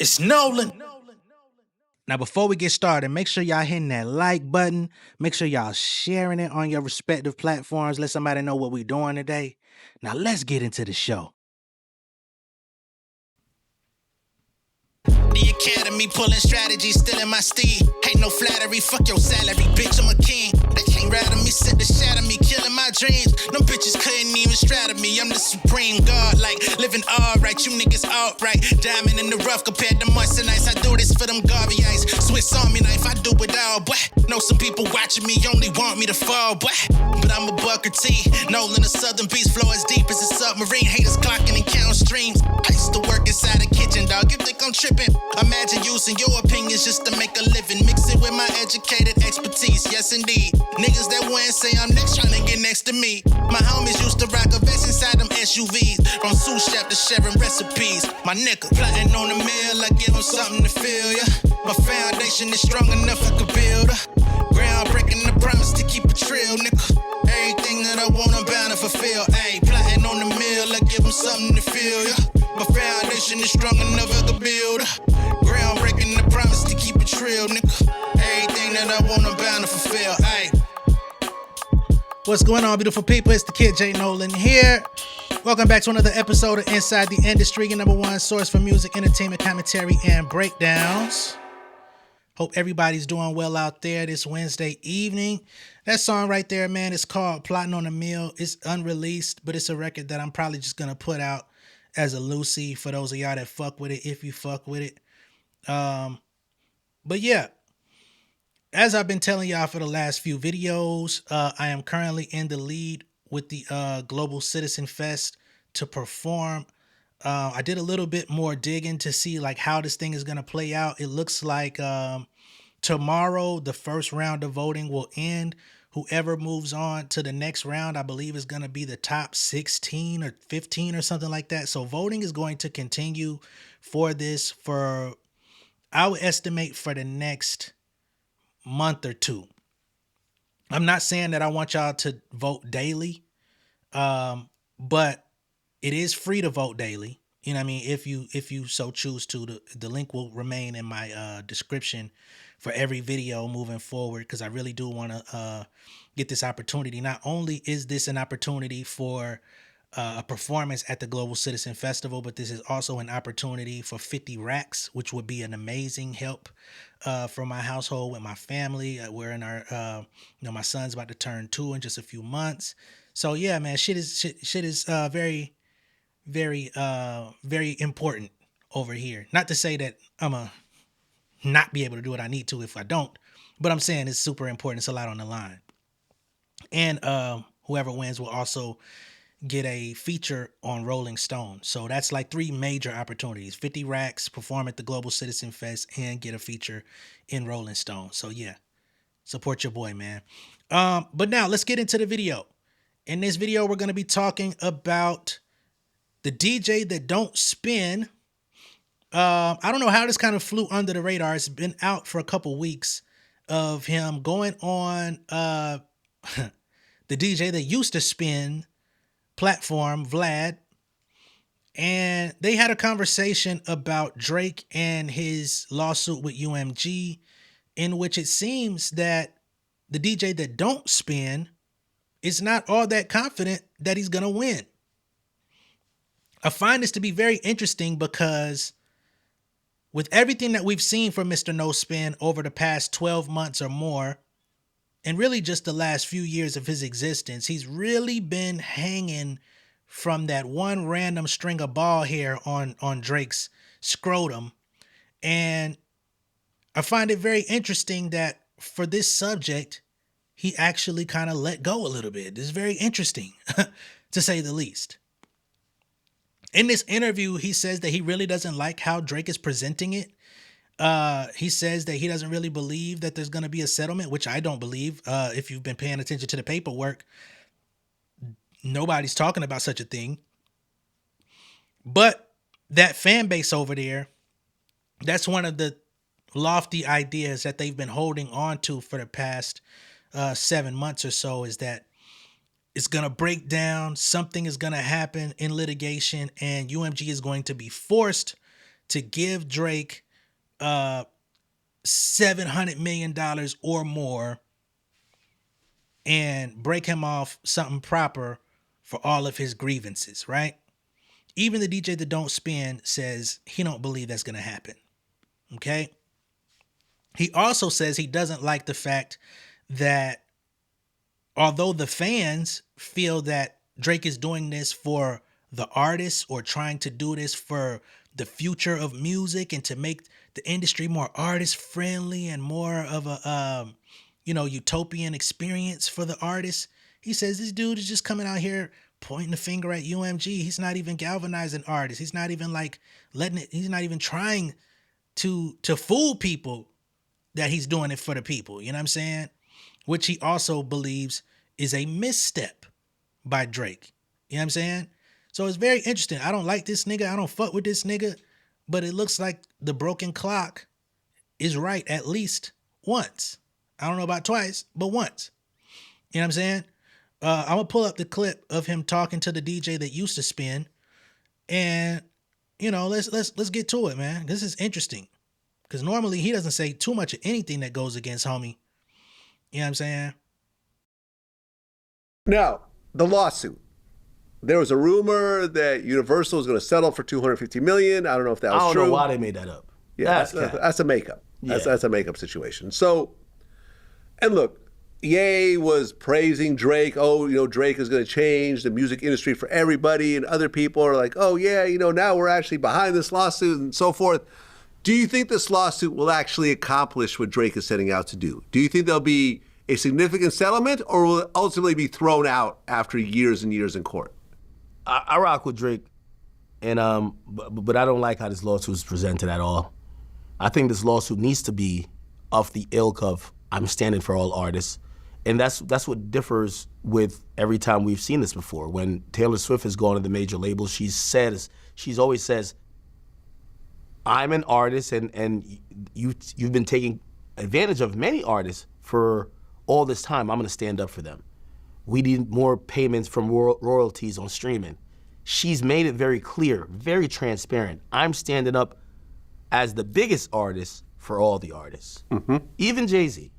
It's Nolan. Now, before we get started, make sure y'all hitting that like button. Make sure y'all sharing it on your respective platforms. Let somebody know what we're doing today. Now, let's get into the show. The academy pulling strategy, still in my steed. Ain't no flattery, fuck your salary, bitch, I'm a king. They can't rattle me, sit to shatter me, killing my dreams. Them bitches couldn't even straddle me, I'm the supreme god, like living alright, you niggas alright. Diamond in the rough compared to months and nights, I do this for them Garvey eyes. Swiss Army knife, I do it all, boy. Know some people watching me only want me to fall, boy. But I'm a Booker T, Nolan, a southern beast, flow as deep as a submarine. Haters clocking and count streams. I used to work inside a kitchen, dog, you think I'm tripping? Imagine using your opinions just to make a living. Mix it with my educated expertise, yes indeed. Niggas that win say I'm next, trying to get next to me. My homies used to rock a vest inside them SUVs. From sous chef to sharing recipes. My nigga plotting on the mill, I give them something to feel, yeah. My foundation is strong enough I could build her. Groundbreaking the promise to keep it trill, nigga. Everything that I want, I'm bound to fulfill. Ayy, plotting on the mill, I give them something to feel, yeah. My foundation is strong enough I could build her. Groundbreaking the promise to keep it trill, nigga. Everything that I want, I'm bound to fulfill. Ayy. What's going on, beautiful people? It's the kid J Nolan here. Welcome back to another episode of Inside the Industry, your number one source for music, entertainment, commentary, and breakdowns. Hope everybody's doing well out there this Wednesday evening. That song right there, man, it's called Plotting on the Mill. It's unreleased, but it's a record that I'm probably just going to put out as a loosey for those of y'all that fuck with it, if you fuck with it. But yeah, as I've been telling y'all for the last few videos, I am currently in the lead with the Global Citizen Fest to perform. I did a little bit more digging to see like how this thing is going to play out. It looks like tomorrow the first round of voting will end. Whoever moves on to the next round, I believe, is going to be the top 16 or 15 or something like that. So voting is going to continue for this for, I would estimate, for the next month or two. I'm not saying that I want y'all to vote daily, but it is free to vote daily. You know what I mean? If you so choose to, the link will remain in my description for every video moving forward, because I really do want to get this opportunity. Not only is this an opportunity for a performance at the Global Citizen Festival, but this is also an opportunity for 50 racks, which would be an amazing help for my household with my family. We're in our, my son's about to turn 2 in just a few months. So yeah, man, shit is very, very, very important over here. Not to say that I'm a not be able to do what I need to if I don't, but I'm saying it's super important. It's a lot on the line. And whoever wins will also get a feature on Rolling Stone. So that's like 3 major opportunities: 50 racks, perform at the Global Citizen Fest, and get a feature in Rolling Stone. So yeah, support your boy, man. But now let's get into the video. In this video, we're going to be talking about the DJ that don't spin. I don't know how this kind of flew under the radar. It's been out for a couple weeks of him going on the DJ that used to spin platform, Vlad, and they had a conversation about Drake and his lawsuit with UMG, in which it seems that the DJ that don't spin is not all that confident that he's gonna win. I find this to be very interesting because with everything that we've seen from Mr. No Spin over the past 12 months or more, and really just the last few years of his existence, he's really been hanging from that one random string of ball hair on Drake's scrotum. And I find it very interesting that for this subject, he actually kind of let go a little bit. It's very interesting, to say the least. In this interview, he says that he really doesn't like how Drake is presenting it. He says that he doesn't really believe that there's going to be a settlement, which I don't believe. If you've been paying attention to the paperwork, nobody's talking about such a thing. But that fan base over there, that's one of the lofty ideas that they've been holding on to for the past 7 months or so, is that it's going to break down. Something is going to happen in litigation, and UMG is going to be forced to give Drake $700 million or more and break him off something proper for all of his grievances, right? Even the DJ that don't spin says he don't believe that's going to happen. Okay? He also says he doesn't like the fact that although the fans feel that Drake is doing this for the artists or trying to do this for the future of music and to make the industry more artist friendly and more of a utopian experience for the artists, he says this dude is just coming out here pointing the finger at UMG. He's not even galvanizing artists. He's not even like he's not even trying to fool people that he's doing it for the people. You know what I'm saying? Which he also believes is a misstep by Drake. You know what I'm saying? So it's very interesting. I don't like this nigga. I don't fuck with this nigga. But it looks like the broken clock is right at least once. I don't know about twice, but once. You know what I'm saying? I'm going to pull up the clip of him talking to the DJ that used to spin. And, let's get to it, man. This is interesting. Because normally he doesn't say too much of anything that goes against homie. You know what I'm saying? Now, the lawsuit. There was a rumor that Universal was going to settle for $250 million. I don't know if that was true. I don't know why they made that up. Yeah, that's a makeup. Yeah. That's a makeup situation. So, and look, Ye was praising Drake. Oh, Drake is going to change the music industry for everybody. And other people are like, oh, yeah, now we're actually behind this lawsuit and so forth. Do you think this lawsuit will actually accomplish what Drake is setting out to do? Do you think there'll be a significant settlement or will it ultimately be thrown out after years and years in court? I rock with Drake, and but I don't like how this lawsuit is presented at all. I think this lawsuit needs to be of the ilk of I'm standing for all artists, and that's what differs with every time we've seen this before. When Taylor Swift has gone to the major labels, she's always says, I'm an artist, and you've been taking advantage of many artists for all this time. I'm going to stand up for them. We need more payments from royalties on streaming. She's made it very clear, very transparent. I'm standing up as the biggest artist for all the artists, even Jay-Z.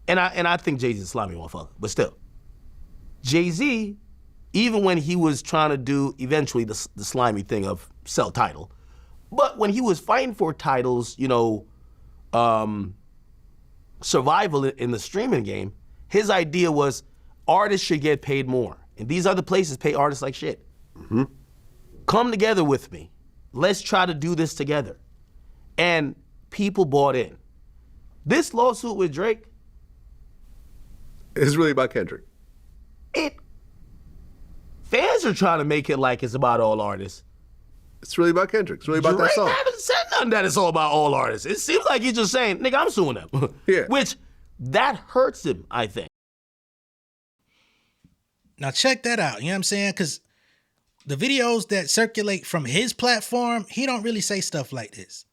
And I think Jay-Z's a slimy motherfucker, but still. Jay-Z, even when he was trying to do eventually the slimy thing of sell title, but when he was fighting for titles, survival in the streaming game, his idea was artists should get paid more. And these other places pay artists like shit. Come together with me. Let's try to do this together. And people bought in. This lawsuit with Drake is really about Kendrick. Fans are trying to make it like it's about all artists. It's really about Kendrick. It's really about Drake that song. Haven't said nothing that it's all about all artists. It seems like he's just saying, nigga, I'm suing them. Yeah. Which, that hurts him, I think. Now check that out. You know what I'm saying? Because the videos that circulate from his platform, he don't really say stuff like this.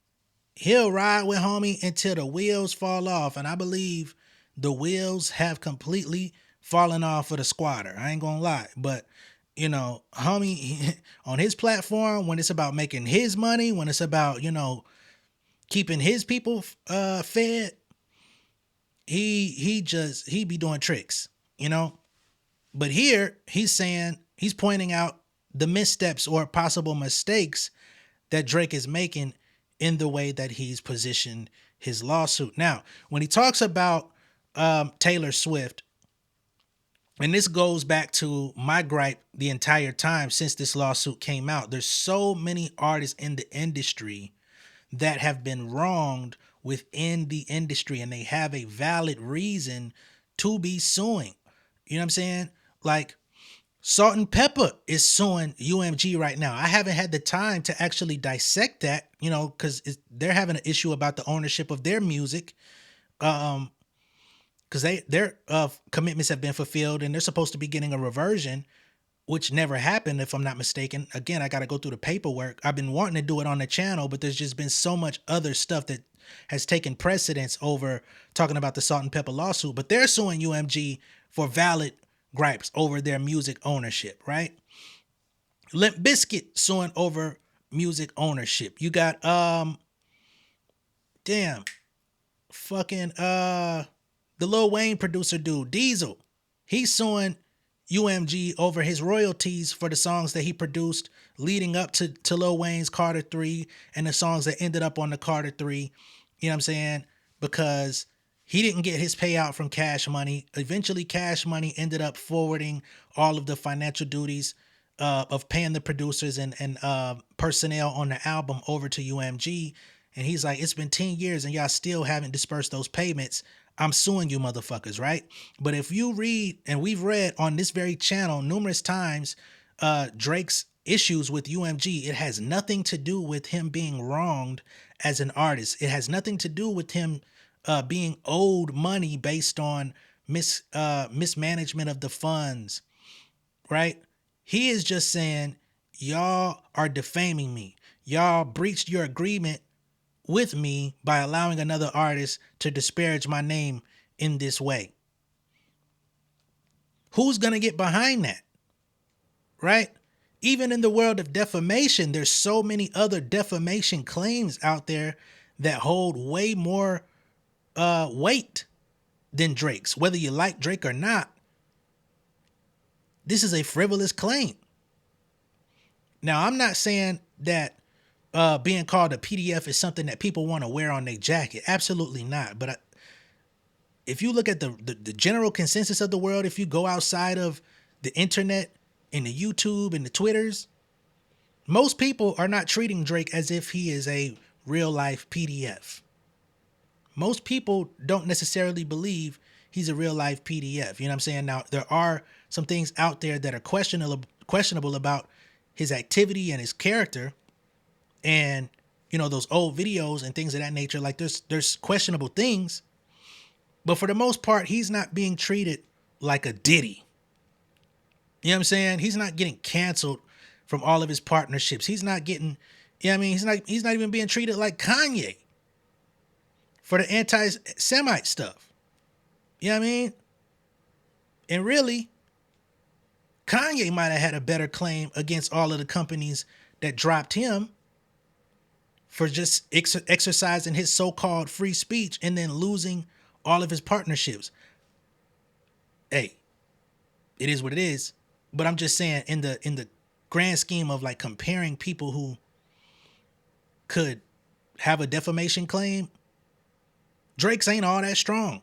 He'll ride with homie until the wheels fall off. And I believe the wheels have completely fallen off of the squatter. I ain't gonna lie. But, homie, on his platform, when it's about making his money, when it's about, keeping his people fed, he be doing tricks, But here he's pointing out the missteps or possible mistakes that Drake is making in the way that he's positioned his lawsuit. Now, when he talks about Taylor Swift, and this goes back to my gripe the entire time since this lawsuit came out, there's so many artists in the industry that have been wronged within the industry, and they have a valid reason to be suing. You know what I'm saying? Like, Salt and Pepper is suing UMG right now. I haven't had the time to actually dissect that, because they're having an issue about the ownership of their music, because their commitments have been fulfilled, and they're supposed to be getting a reversion, which never happened, if I'm not mistaken. Again, I got to go through the paperwork. I've been wanting to do it on the channel, but there's just been so much other stuff that has taken precedence over talking about the Salt and Pepper lawsuit. But they're suing UMG for valid gripes over their music ownership, right? Limp Bizkit suing over music ownership. You got fucking the Lil Wayne producer dude, Diesel. He's suing UMG over his royalties for the songs that he produced leading up to Lil Wayne's Carter 3 and the songs that ended up on the Carter 3. You know what I'm saying? Because he didn't get his payout from Cash Money. Eventually, Cash Money ended up forwarding all of the financial duties of paying the producers and personnel on the album over to UMG. And he's like, it's been 10 years and y'all still haven't dispersed those payments. I'm suing you motherfuckers, right? But if you read, and we've read on this very channel numerous times, Drake's issues with UMG, it has nothing to do with him being wronged as an artist. It has nothing to do with him being owed money based on mismanagement of the funds, right? He is just saying, y'all are defaming me. Y'all breached your agreement with me by allowing another artist to disparage my name in this way. Who's going to get behind that? Right? Even in the world of defamation, there's so many other defamation claims out there that hold way more weight than Drake's. Whether you like Drake or not, this is a frivolous claim. Now, I'm not saying that being called a PDF is something that people want to wear on their jacket. Absolutely not. But if you look at the general consensus of the world, if you go outside of the internet and the YouTube and the Twitters, most people are not treating Drake as if he is a real life PDF. Most people don't necessarily believe he's a real life PDF. You know what I'm saying? Now, there are some things out there that are questionable about his activity and his character. And, you know, those old videos and things of that nature, like there's questionable things. But for the most part, he's not being treated like a Diddy. You know what I'm saying? He's not getting canceled from all of his partnerships. He's not getting, you know what I mean? He's not even being treated like Kanye for the anti-Semite stuff. You know what I mean? And really, Kanye might have had a better claim against all of the companies that dropped him for just exercising his so-called free speech and then losing all of his partnerships. Hey, it is what it is. But I'm just saying, in the grand scheme of like comparing people who could have a defamation claim, Drake's ain't all that strong.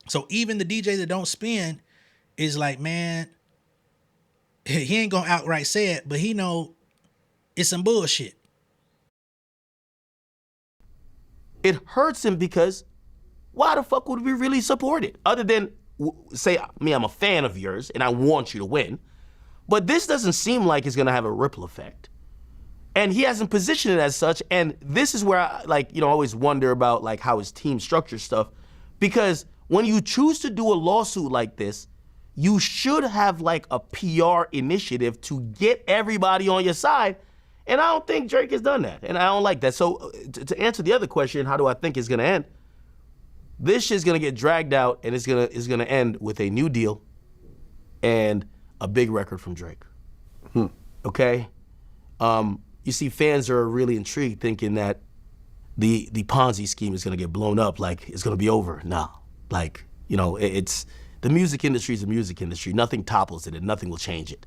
So even the DJ that don't spin is like, man, he ain't gonna outright say it, but he know it's some bullshit. It hurts him because why the fuck would we really support it? Other than say, me, I'm a fan of yours and I want you to win. But this doesn't seem like it's gonna have a ripple effect. And he hasn't positioned it as such. And this is where I always wonder about like how his team structures stuff. Because when you choose to do a lawsuit like this, you should have like a PR initiative to get everybody on your side. And I don't think Drake has done that. And I don't like that. So to answer the other question, how do I think it's gonna end? This shit's gonna get dragged out and it's gonna end with a new deal and a big record from Drake. Okay? You see, fans are really intrigued thinking that the Ponzi scheme is gonna get blown up, like it's gonna be over. No, like, you know, it's the music industry is a music industry. Nothing topples it and nothing will change it.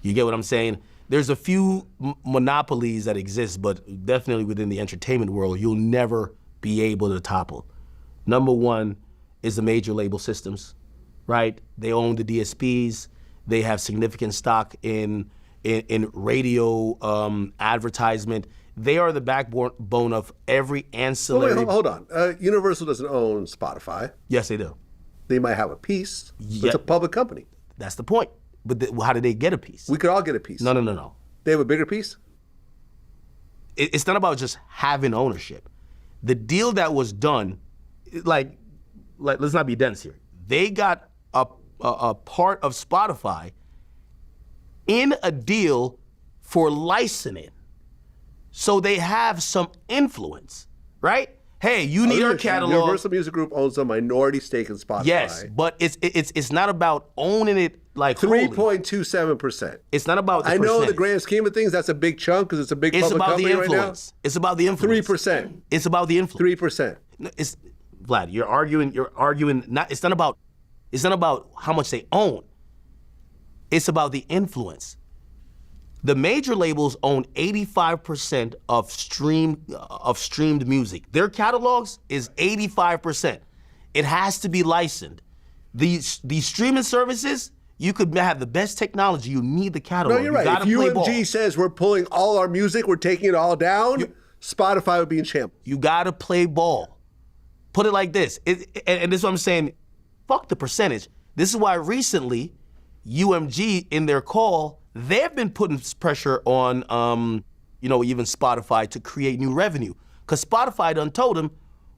You get what I'm saying? There's a few monopolies that exist, but definitely within the entertainment world, you'll never be able to topple. Number one is the major label systems, right? They own the DSPs. They have significant stock in radio advertisement. They are the backbone of every ancillary. Wait, hold on. Universal doesn't own Spotify. Yes, they do. They might have a piece. Yep. It's a public company. That's the point. But how did they get a piece? We could all get a piece. No. They have a bigger piece? It's not about just having ownership. The deal that was done, like let's not be dense here. They got a part of Spotify in a deal for licensing. So they have some influence, right? Hey, you need our catalog. Universal Music Group owns a minority stake in Spotify. Yes, but it's not about owning it like 3.27%. It's not about the I know in the percentage. grand scheme of things, that's a big chunk because it's a big It's public about the company right now. influence. It's about the influence. 3%. It's about the influence. 3%. It's Vlad. You're arguing. Not. It's not about how much they own. It's about the influence. The major labels own 85% of streamed music. Their catalogs is 85%. It has to be licensed. These streaming services, you could have the best technology. You need the catalog. No, you're right. If UMG says we're pulling all our music, we're taking it all down, Spotify would be in shambles. You got to play ball. Put it like this. And this is what I'm saying. Fuck the percentage. This is why recently, UMG in their call, they've been putting pressure on, even Spotify to create new revenue. Because Spotify done told them,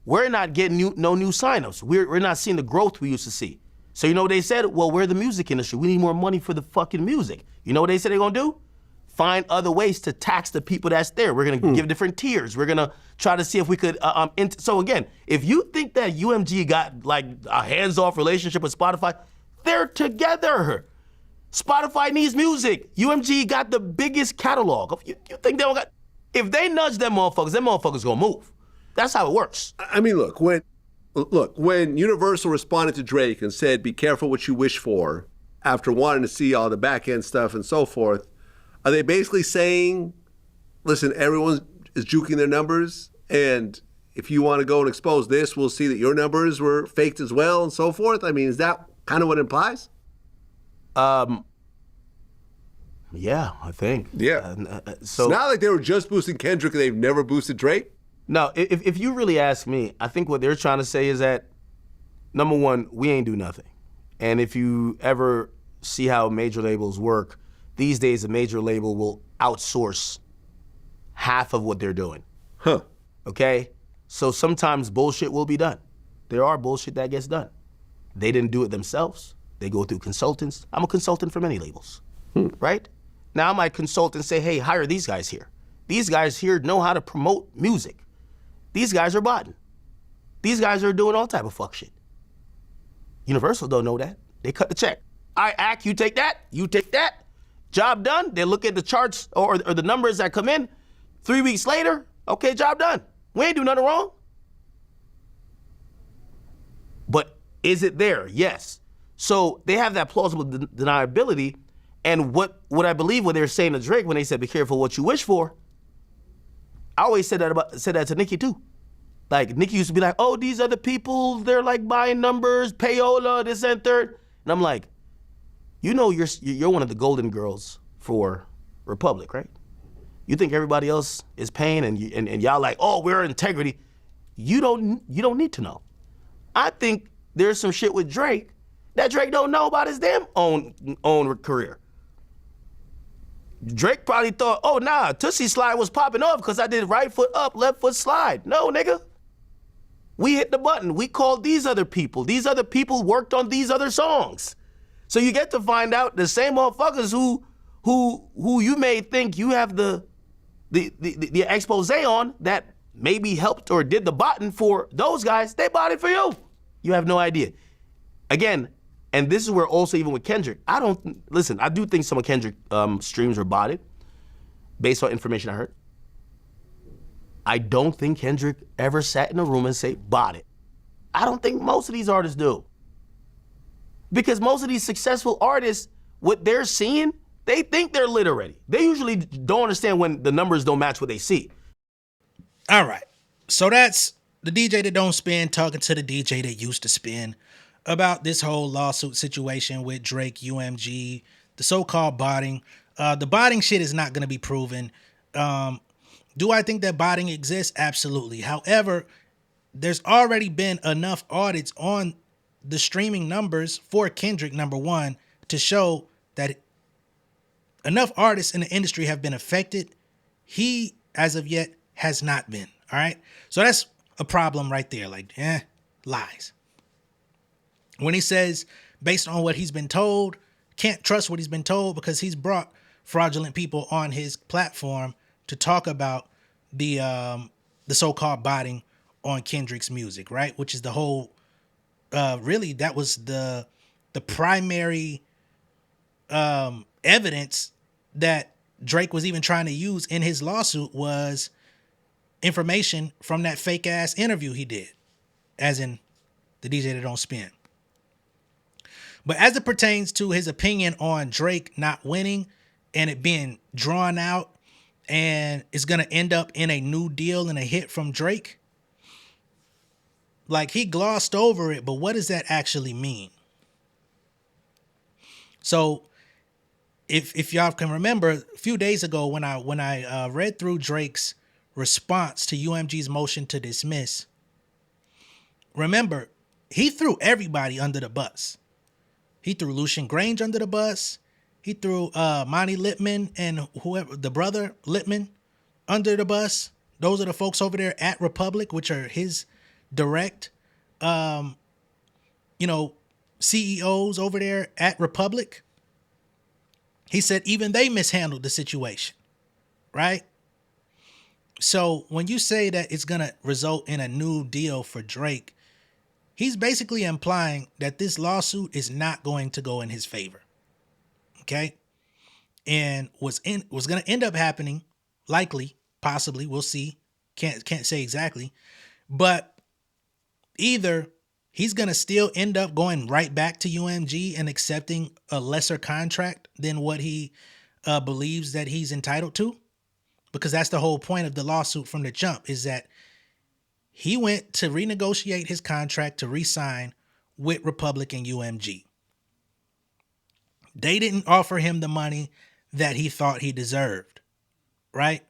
we're not getting no new signups. We're not seeing the growth we used to see. So you know what they said? Well, we're the music industry. We need more money for the fucking music. You know what they said they're gonna do? Find other ways to tax the people that's there. We're gonna give different tiers. We're gonna try to see if we could, so again, if you think that UMG got like a hands-off relationship with Spotify, they're together. Spotify needs music. UMG got the biggest catalog. You think they don't got, if they nudge them motherfuckers gonna move. That's how it works. I mean, look, when Universal responded to Drake and said, be careful what you wish for, after wanting to see all the back end stuff and so forth, are they basically saying, listen, everyone is juking their numbers, and if you want to go and expose this, we'll see that your numbers were faked as well and so forth? I mean, is that kind of what it implies? Yeah, I think. Yeah. So it's not like they were just boosting Kendrick and they've never boosted Drake. No, if you really ask me, I think what they're trying to say is that, number one, we ain't do nothing. And if you ever see how major labels work, these days a major label will outsource half of what they're doing. Huh. Okay? So sometimes bullshit will be done. There are bullshit that gets done. They didn't do it themselves. They go through consultants. I'm a consultant for many labels, right? Now I might consult and say, hey, hire these guys here. These guys here know how to promote music. These guys are botting. These guys are doing all type of fuck shit. Universal don't know that. They cut the check. All right, Act, you take that. You take that. Job done. They look at the charts or the numbers that come in. 3 weeks later, okay, job done. We ain't do nothing wrong. But is it there? Yes. So they have that plausible deniability. And what I believe what they're saying to Drake when they said, be careful what you wish for, I always said that to Nicki too. Like Nicki used to be like, oh, these other people, they're like buying numbers, payola, this and third. And I'm like, you know you're one of the golden girls for Republic, right? You think everybody else is paying and y'all like, oh, we're integrity. You don't need to know. I think there's some shit with Drake that Drake don't know about his damn own career. Drake probably thought, oh, nah, Tootsie Slide was popping off because I did right foot up, left foot slide. No, nigga. We hit the button. We called these other people. These other people worked on these other songs. So you get to find out the same motherfuckers who you may think you have the expose on that maybe helped or did the botting for those guys, they bought it for you. You have no idea. Again, and this is where also even with Kendrick, I do think some of Kendrick streams were botted based on information I heard. I don't think Kendrick ever sat in a room and say, bought it. I don't think most of these artists do. Because most of these successful artists, what they're seeing, they think they're lit already. They usually don't understand when the numbers don't match what they see. All right. So that's the DJ that don't spin talking to the DJ that used to spin about this whole lawsuit situation with Drake, UMG, the so-called botting. The botting shit is not going to be proven. Do I think that botting exists? Absolutely. However, there's already been enough audits on the streaming numbers for Kendrick, number one, to show that enough artists in the industry have been affected. He, as of yet, has not been. All right. So that's a problem right there. Like, lies. When he says, based on what he's been told, can't trust what he's been told because he's brought fraudulent people on his platform to talk about the so-called botting on Kendrick's music, right? Which is the whole, really, that was the primary evidence that Drake was even trying to use in his lawsuit was information from that fake ass interview he did, as in the DJ that don't spin. But as it pertains to his opinion on Drake not winning and it being drawn out and it's going to end up in a new deal and a hit from Drake, like he glossed over it, but what does that actually mean? So if y'all can remember a few days ago when I read through Drake's response to UMG's motion to dismiss, remember, he threw everybody under the bus. He threw Lucian Grange under the bus. He threw Monty Littman and whoever, the brother Littman, under the bus. Those are the folks over there at Republic, which are his direct, CEOs over there at Republic. He said even they mishandled the situation, right? So when you say that it's going to result in a new deal for Drake, he's basically implying that this lawsuit is not going to go in his favor. Okay? And what's going to end up happening, likely, possibly, we'll see. Can't say exactly. But either he's going to still end up going right back to UMG and accepting a lesser contract than what he believes that he's entitled to. Because that's the whole point of the lawsuit from the jump, is that he went to renegotiate his contract to re-sign with Republic and UMG. They didn't offer him the money that he thought he deserved, right?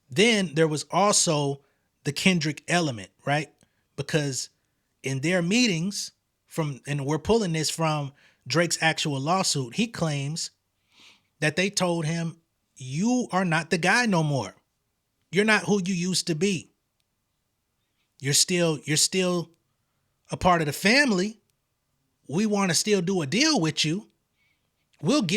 Then there was also the Kendrick element, right? Because in their meetings, and we're pulling this from Drake's actual lawsuit, he claims that they told him, you are not the guy no more. You're not who you used to be. You're still a part of the family. We want to still do a deal with you. We're going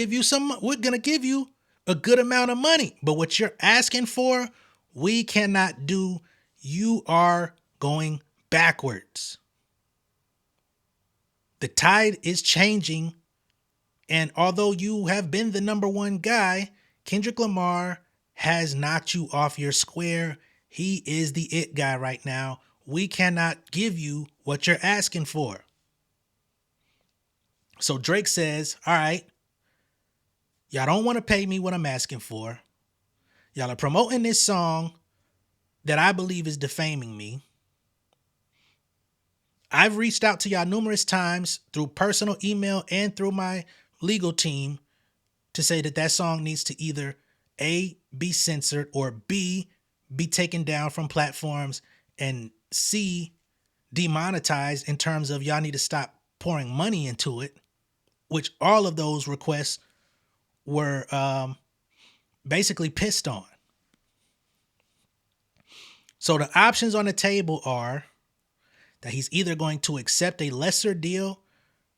to give you a good amount of money. But what you're asking for, we cannot do. You are going backwards. The tide is changing. And although you have been the number one guy, Kendrick Lamar has knocked you off your square. He is the it guy right now. We cannot give you what you're asking for. So Drake says, all right, y'all don't want to pay me what I'm asking for. Y'all are promoting this song that I believe is defaming me. I've reached out to y'all numerous times through personal email and through my legal team to say that song needs to either A, be censored, or B, be taken down from platforms, and C, demonetized in terms of y'all need to stop pouring money into it, which all of those requests were basically pissed on. So the options on the table are that he's either going to accept a lesser deal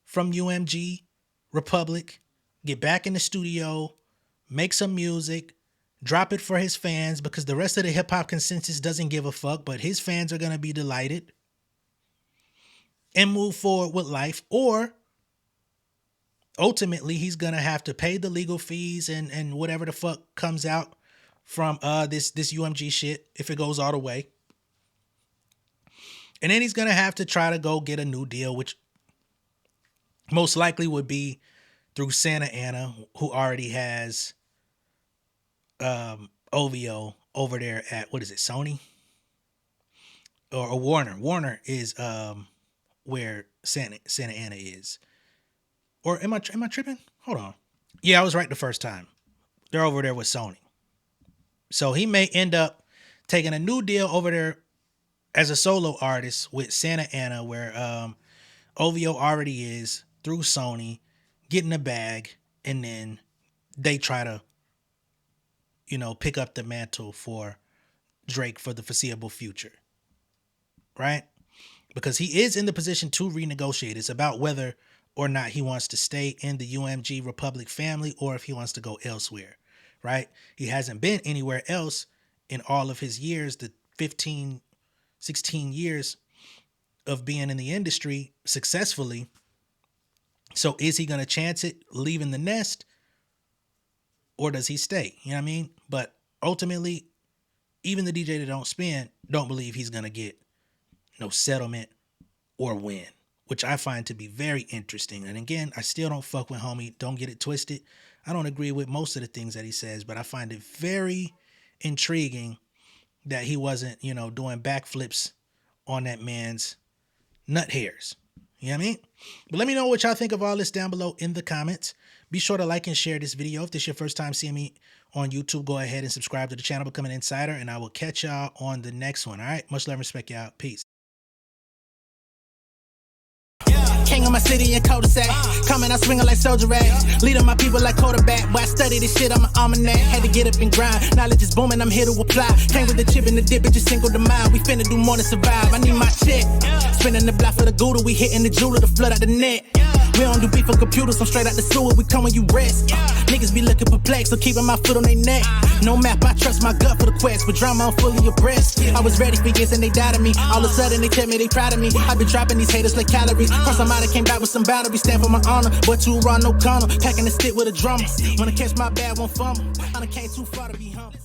from UMG, Republic, get back in the studio, make some music, drop it for his fans, because the rest of the hip hop consensus doesn't give a fuck, but his fans are going to be delighted, and move forward with life. Or ultimately he's going to have to pay the legal fees and whatever the fuck comes out from this UMG shit if it goes all the way. And then he's going to have to try to go get a new deal, which most likely would be through Santa Ana, who already has OVO over there at, what is it, Sony? Or Warner. Warner is where Santa Ana is. Or am I tripping? Hold on. Yeah, I was right the first time. They're over there with Sony. So he may end up taking a new deal over there as a solo artist with Santa Ana, where OVO already is, through Sony, getting a bag, and then they try to, pick up the mantle for Drake for the foreseeable future. Right? Because he is in the position to renegotiate. It's about whether or not he wants to stay in the UMG Republic family or if he wants to go elsewhere. Right? He hasn't been anywhere else in all of his years, the 15, 16 years of being in the industry successfully. So is he going to chance it leaving the nest, or does he stay? You know what I mean? But ultimately, even the DJ that don't spin don't believe he's going to get no settlement or win, which I find to be very interesting. And again, I still don't fuck with homie. Don't get it twisted. I don't agree with most of the things that he says, but I find it very intriguing that he wasn't, doing backflips on that man's nut hairs. You know what I mean? But let me know what y'all think of all this down below in the comments. Be sure to like and share this video. If this is your first time seeing me on YouTube, go ahead and subscribe to the channel, become an insider, and I will catch y'all on the next one. All right? Much love and respect, y'all. Peace. King of my city and cul-de-sac. Coming out swinging like soldier rag. Leading my people like quarterback. Boy, I study this shit, I'm an almanac. Had to get up and grind. Knowledge is booming, I'm here to apply. Came with the chip and the dip, it just single the mind. We finna do more than survive. I need my check. Spinning the block for the Gouda. We hitting the jeweler to flood out the net. We don't do beef for computers, I'm straight out the sewer. We come when you rest. Niggas be looking perplexed, so keeping my foot on their neck. No map, I trust my gut for the quest. But drama, I'm fully abreast. I was ready for years and they doubted me. All of a sudden they tell me they proud of me. I've been dropping these haters like calories. Cross them out, I came back with some boundaries. Stand for my honor, but you run no corner. Packing the stick with a drummer. Wanna catch my bad, won't fumble. I done came too far to be humble.